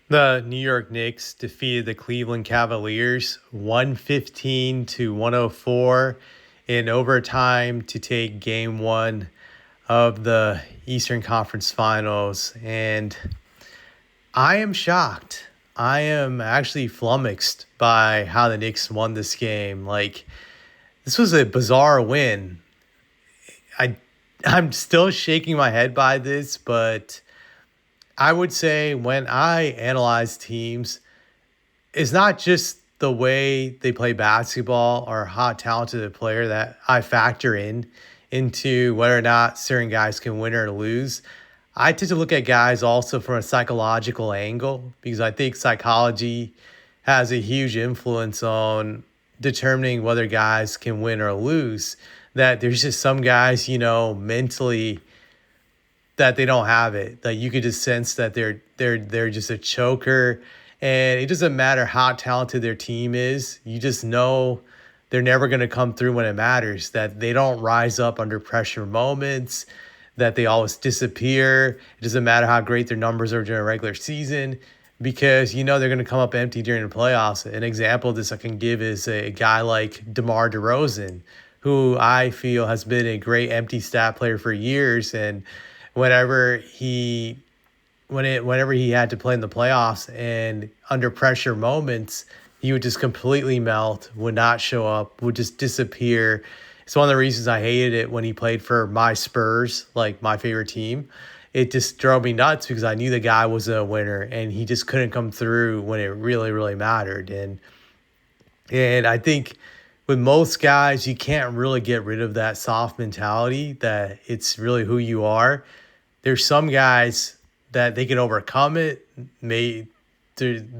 The New York Knicks defeated the Cleveland Cavaliers 115-104 in overtime to take game one of the Eastern Conference Finals. And I am shocked. I am actually flummoxed by how the Knicks won this game. Like, this was a bizarre win. I I'm still shaking my head by this, but I would say when I analyze teams, it's not just the way they play basketball or how talented a player that I factor into whether or not certain guys can win or lose. I tend to look at guys also from a psychological angle because I think psychology has a huge influence on determining whether guys can win or lose. That there's just some guys, mentally that they don't have it. That you could just sense that they're just a choker, and it doesn't matter how talented their team is. You just know they're never going to come through when it matters. That they don't rise up under pressure moments. That they always disappear. It doesn't matter how great their numbers are during a regular season because they're going to come up empty during the playoffs. An example of this I can give is a guy like DeMar DeRozan, who I feel has been a great empty stat player for years, and whenever he whenever he had to play in the playoffs and under pressure moments, he would just completely melt, would not show up, would just disappear. It's one of the reasons I hated it when he played for my Spurs, like my favorite team. It just drove me nuts because I knew the guy was a winner and he just couldn't come through when it really, really mattered. And I think with most guys, you can't really get rid of that soft mentality that it's really who you are. There's some guys that they can overcome it.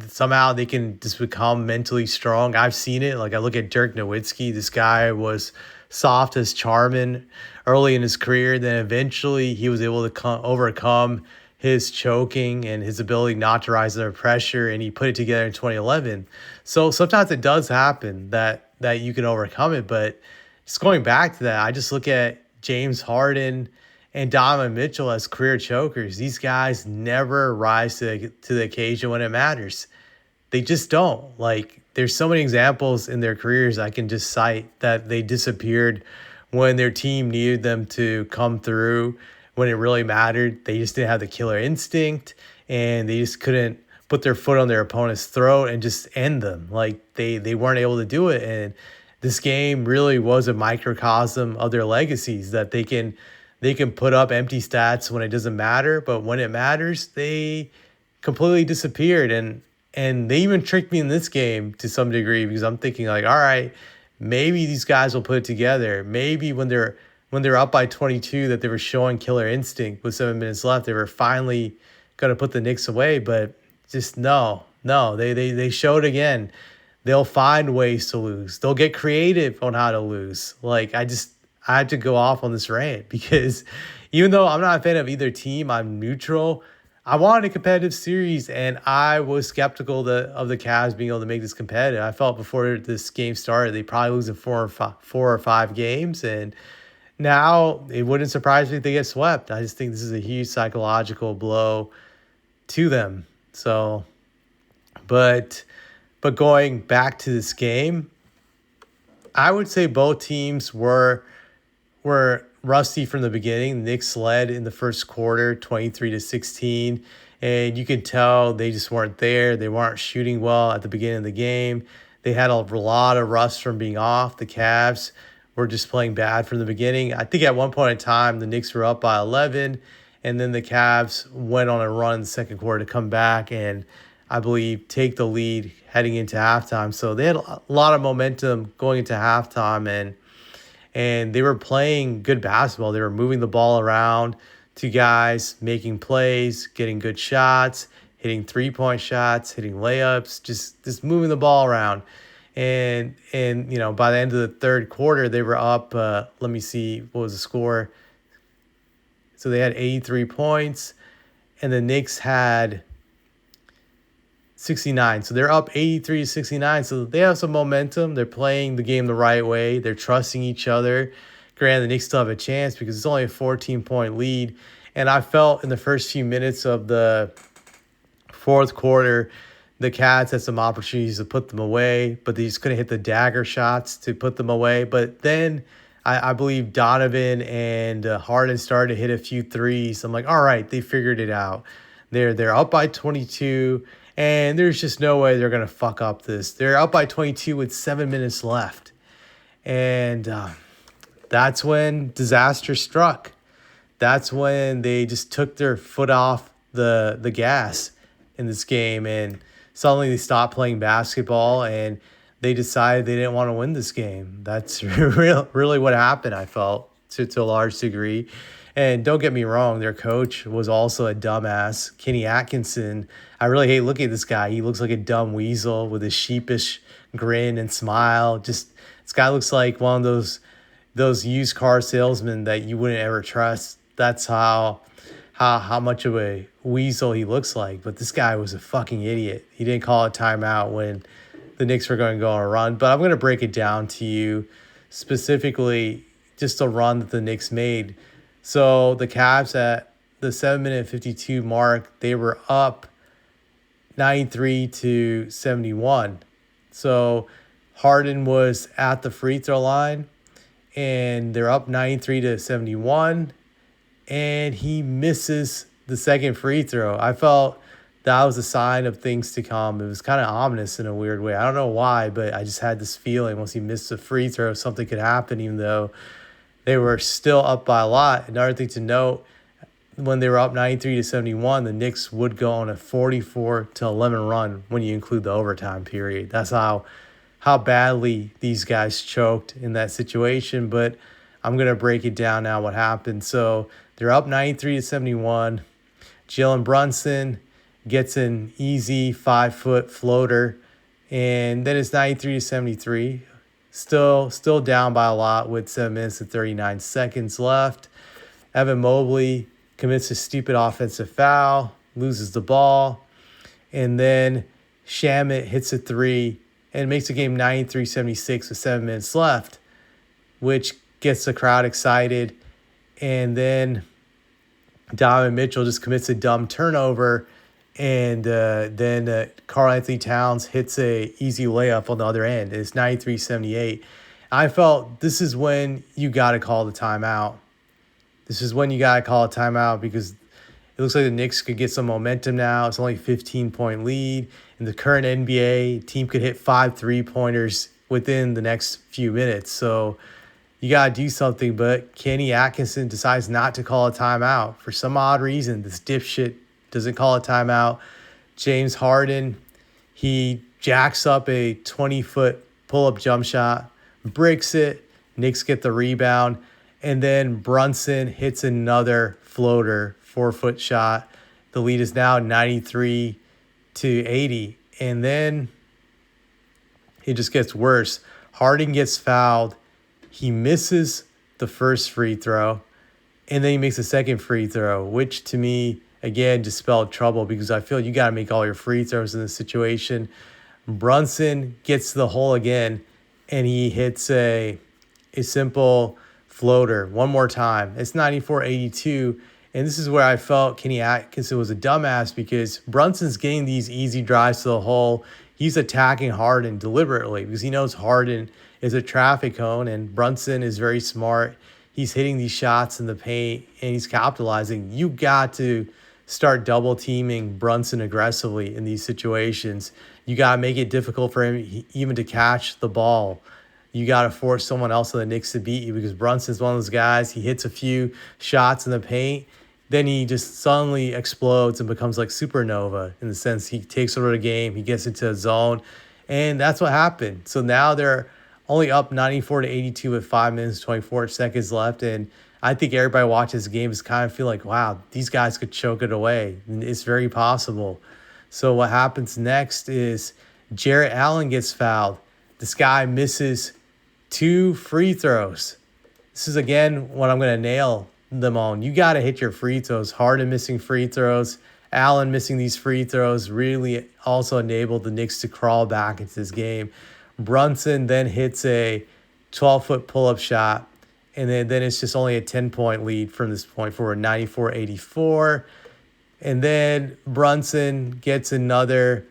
Somehow they can just become mentally strong. I've seen it. Like I look at Dirk Nowitzki. This guy was soft as Charmin early in his career. Then eventually he was able to overcome his choking and his ability not to rise under pressure, and he put it together in 2011. So sometimes it does happen that you can overcome it. But just going back to that, I just look at James Harden and Donovan Mitchell as career chokers. These guys never rise to the occasion when it matters. They just don't. Like, there's so many examples in their careers I can just cite that they disappeared when their team needed them to come through when it really mattered. They just didn't have the killer instinct, and they just couldn't put their foot on their opponent's throat and just end them. Like, they weren't able to do it. And this game really was a microcosm of their legacies, that they can put up empty stats when it doesn't matter, but when it matters, they completely disappeared. And they even tricked me in this game to some degree because I'm thinking like, all right, maybe these guys will put it together. Maybe when they're up by 22, that they were showing killer instinct with 7 minutes left, they were finally going to put the Knicks away. But just no, they showed again. They'll find ways to lose. They'll get creative on how to lose. Like I had to go off on this rant because even though I'm not a fan of either team, I'm neutral. I wanted a competitive series, and I was skeptical of the Cavs being able to make this competitive. I felt before this game started, they probably lose in four or five games, and now it wouldn't surprise me if they get swept. I just think this is a huge psychological blow to them. So, but going back to this game, I would say both teams were rusty from the beginning. The Knicks led in the first quarter, 23-16, and you could tell they just weren't there. They weren't shooting well at the beginning of the game. They had a lot of rust from being off. The Cavs were just playing bad from the beginning. I think at one point in time, the Knicks were up by 11, and then the Cavs went on a run in the second quarter to come back and, I believe, take the lead heading into halftime. So they had a lot of momentum going into halftime, and they were playing good basketball. They were moving the ball around to guys, making plays, getting good shots, hitting three-point shots, hitting layups, just moving the ball around. And by the end of the third quarter, they were up. Let me see, what was the score? So they had 83 points, and the Knicks had 69. So they're up 83-69. So they have some momentum. They're playing the game the right way. They're trusting each other. Granted, the Knicks still have a chance because it's only a 14-point lead. And I felt in the first few minutes of the Fourth quarter, the Cavs had some opportunities to put them away, but they just couldn't hit the dagger shots to put them away. But then I believe Donovan and Harden started to hit a few threes. I'm like, all right, they figured it out. They're up by 22, and there's just no way they're gonna fuck up this. They're up by 22 with 7 minutes left, and that's when disaster struck. That's when they just took their foot off the gas in this game, and suddenly they stopped playing basketball and they decided they didn't want to win this game. That's really what happened, I felt, to a large degree. And don't get me wrong, their coach was also a dumbass. Kenny Atkinson, I really hate looking at this guy. He looks like a dumb weasel with a sheepish grin and smile. Just this guy looks like one of those used car salesmen that you wouldn't ever trust. That's how much of a weasel he looks like. But this guy was a fucking idiot. He didn't call a timeout when the Knicks were going to go on a run. But I'm going to break it down to you, specifically just the run that the Knicks made. So the Cavs at the 7-minute 52 mark, they were up 93-71. So Harden was at the free throw line, and they're up 93-71, and he misses the second free throw. I felt that was a sign of things to come. It was kind of ominous in a weird way. I don't know why, but I just had this feeling once he missed the free throw, something could happen, even though they were still up by a lot. Another thing to note, when they were up 93-71, the Knicks would go on a 44-11 run when you include the overtime period. That's how badly these guys choked in that situation. But I'm going to break it down now what happened. So they're up 93-71. Jalen Brunson gets an easy 5-foot floater, and then it's 93-73. Still down by a lot with 7 minutes and 39 seconds left. Evan Mobley commits a stupid offensive foul, loses the ball, and then Shamet hits a three and makes the game 93-76 with 7 minutes left, which gets the crowd excited. And then Donovan Mitchell just commits a dumb turnover, and then Karl Anthony Towns hits a easy layup on the other end. It's 93-78. I felt this is when you got to call the timeout. This is when you got to call a timeout because it looks like the Knicks could get some momentum now. It's only a 15-point lead. In the current NBA, team could hit 5 3-pointers within the next few minutes. So you got to do something. But Kenny Atkinson decides not to call a timeout. For some odd reason, this dipshit doesn't call a timeout. James Harden, he jacks up a 20-foot pull-up jump shot, breaks it. Knicks get the rebound. And then Brunson hits another floater, 4-foot shot. The lead is now 93-80. And then it just gets worse. Harden gets fouled. He misses the first free throw. And then he makes a second free throw, which to me, again, just spelled trouble because I feel you got to make all your free throws in this situation. Brunson gets to the hole again, and he hits a simple floater one more time. It's 94-82, and this is where I felt Kenny Atkinson was a dumbass because Brunson's getting these easy drives to the hole. He's attacking Harden deliberately because he knows Harden is a traffic cone, and Brunson is very smart. He's hitting these shots in the paint, and he's capitalizing. You got to start double teaming Brunson aggressively in these situations. You got to make it difficult for him even to catch the ball. You got to force someone else on the Knicks to beat you because Brunson's one of those guys. He hits a few shots in the paint, then he just suddenly explodes and becomes like supernova in the sense he takes over the game, he gets into a zone, and that's what happened. So now they're only up 94-82 with 5 minutes, 24 seconds left, and I think everybody watching this game is kind of feel like, wow, these guys could choke it away. And it's very possible. So what happens next is Jarrett Allen gets fouled. This guy misses 2 free throws. This is, again, what I'm going to nail them on. You got to hit your free throws. Harden missing free throws. Allen missing these free throws really also enabled the Knicks to crawl back into this game. Brunson then hits a 12-foot pull-up shot. And then it's just only a 10-point lead from this point forward, 94-84. And then Brunson gets another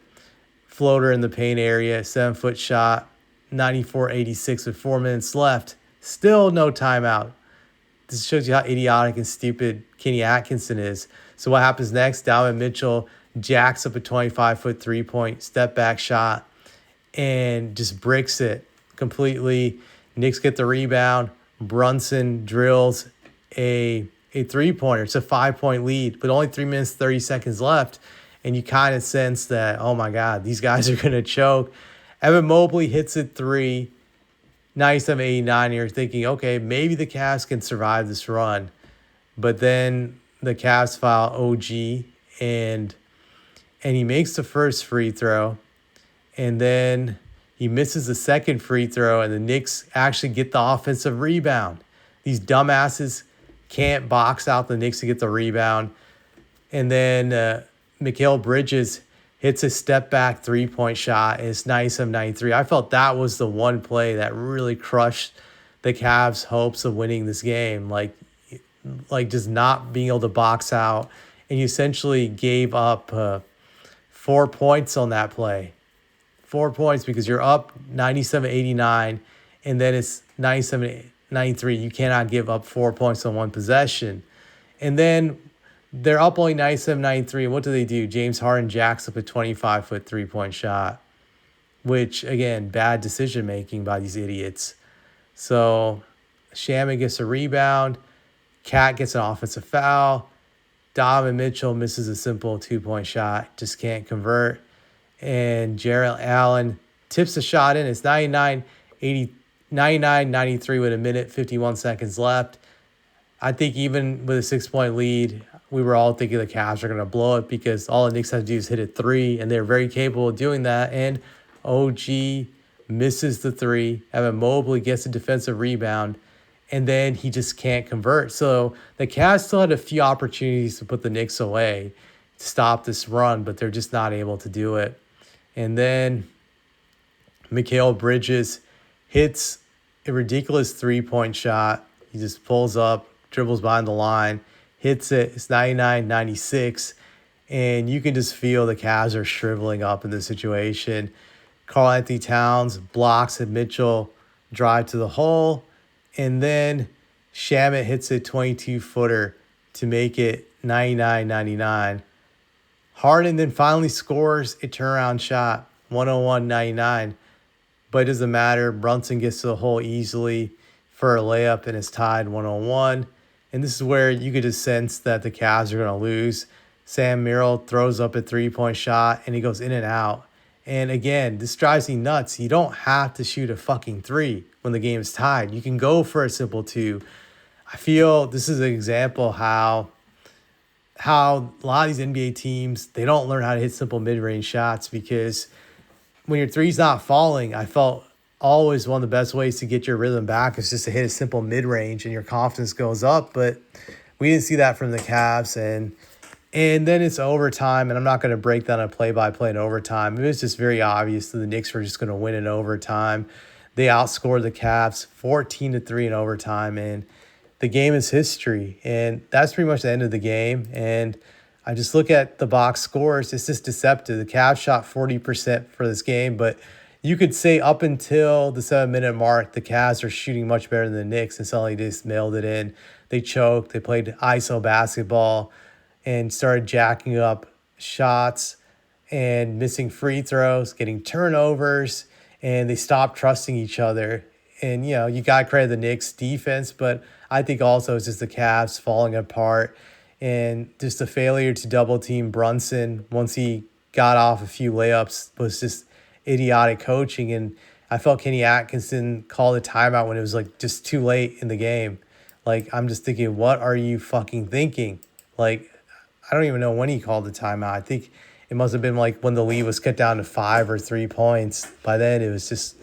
floater in the paint area, 7-foot shot, 94-86 with 4 minutes left. Still no timeout. This shows you how idiotic and stupid Kenny Atkinson is. So what happens next? Donovan Mitchell jacks up a 25-foot three-point step-back shot and just bricks it completely. Knicks get the rebound. Brunson drills a three-pointer. It's a 5-point lead, but only 3 minutes, 30 seconds left. And you kind of sense that, oh my God, these guys are going to choke. Evan Mobley hits it three, 97-89. You're thinking, okay, maybe the Cavs can survive this run. But then the Cavs foul OG, and he makes the first free throw. And then he misses the second free throw, and the Knicks actually get the offensive rebound. These dumbasses can't box out the Knicks to get the rebound. And then Mikal Bridges hits a step-back three-point shot, and it's 97-93. I felt that was the one play that really crushed the Cavs' hopes of winning this game. Like just not being able to box out, and you essentially gave up 4 points on that play. 4 points because you're up 97-89, and then it's 97-93. You cannot give up 4 points on one possession. And then they're up only 97-93. And what do? James Harden jacks up a 25-foot three-point shot, which, again, bad decision-making by these idiots. So Shaman gets a rebound. Cat gets an offensive foul. Donovan Mitchell misses a simple two-point shot, just can't convert. And Jarrett Allen tips the shot in. It's 99-93 with a minute, 51 seconds left. I think even with a 6-point lead, we were all thinking the Cavs are going to blow it because all the Knicks have to do is hit a three, and they're very capable of doing that. And OG misses the three. Evan Mobley gets a defensive rebound, and then he just can't convert. So the Cavs still had a few opportunities to put the Knicks away to stop this run, but they're just not able to do it. And then Mikal Bridges hits a ridiculous three-point shot. He just pulls up, dribbles behind the line, hits it. It's 99-96. And you can just feel the Cavs are shriveling up in this situation. Karl-Anthony Towns blocks a Mitchell drive to the hole. And then Shamet hits a 22-footer to make it 99-99. Harden then finally scores a turnaround shot, 101-99. But it doesn't matter. Brunson gets to the hole easily for a layup, and it's tied 101. And this is where you could just sense that the Cavs are going to lose. Sam Merrill throws up a three-point shot, and he goes in and out. And again, this drives me nuts. You don't have to shoot a fucking three when the game is tied. You can go for a simple two. I feel this is an example how a lot of these NBA teams, they don't learn how to hit simple mid-range shots, because when your three's not falling, I felt always one of the best ways to get your rhythm back is just to hit a simple mid-range and your confidence goes up. But we didn't see that from the Cavs. And then it's overtime, and I'm not going to break down a play-by-play in overtime. It was just very obvious that the Knicks were just going to win in overtime. They outscored the Cavs 14-3 in overtime, and the game is history. And that's pretty much the end of the game. And I just look at the box scores. It's just deceptive. The Cavs shot 40% for this game, but you could say up until the 7-minute mark, the Cavs are shooting much better than the Knicks, and suddenly they just mailed it in. They choked. They played ISO basketball and started jacking up shots and missing free throws, getting turnovers, and they stopped trusting each other. And, you got to credit the Knicks defense, but I think also it's just the Cavs falling apart and just the failure to double team Brunson once he got off a few layups was just idiotic coaching. And I felt Kenny Atkinson called a timeout when it was like just too late in the game. Like, I'm just thinking, what are you fucking thinking? Like, I don't even know when he called the timeout. I think it must have been like when the lead was cut down to 5 or 3 points. By then it was just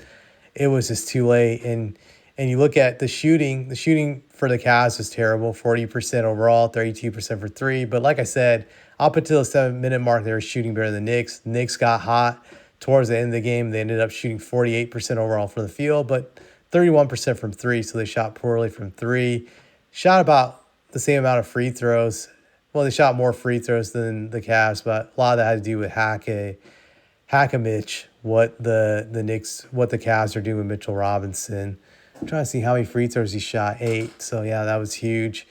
too late. And you look at the shooting for the Cavs was terrible, 40% overall, 32% for three. But like I said, up until the 7-minute mark, they were shooting better than the Knicks. The Knicks got hot towards the end of the game. They ended up shooting 48% overall from the field, but 31% from three, so they shot poorly from three. Shot about the same amount of free throws. Well, they shot more free throws than the Cavs, but a lot of that had to do with Hack-a-Mitch, what the Cavs are doing with Mitchell Robinson. I'm trying to see how many free throws he shot. 8. So yeah, that was huge.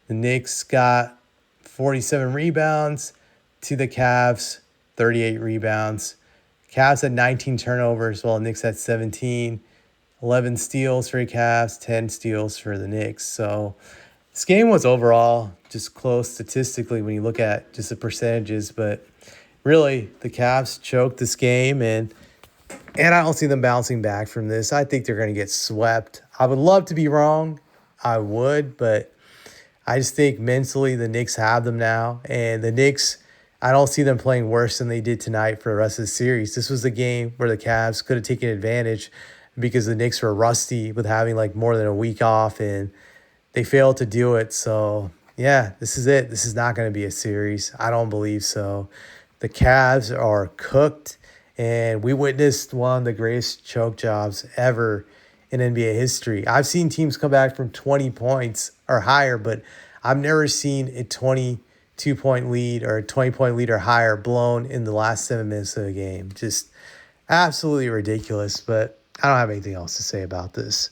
The Knicks got 47 rebounds to the Cavs, 38 rebounds. Cavs had 19 turnovers, while the Knicks had 17. 11 steals for the Cavs, 10 steals for the Knicks. So this game was overall just close statistically when you look at just the percentages, but really the Cavs choked this game, and I don't see them bouncing back from this. I think they're going to get swept. I would love to be wrong. I would, but I just think mentally the Knicks have them now, and the Knicks, I don't see them playing worse than they did tonight for the rest of the series. This was the game where the Cavs could have taken advantage because the Knicks were rusty with having like more than a week off, and they failed to do it. So yeah, this is it. This is not going to be a series. I don't believe so. The Cavs are cooked, and we witnessed one of the greatest choke jobs ever in NBA history. I've seen teams come back from 20 points or higher, but I've never seen a 22-point lead or a 20-point lead or higher blown in the last 7 minutes of the game. Just absolutely ridiculous, but I don't have anything else to say about this.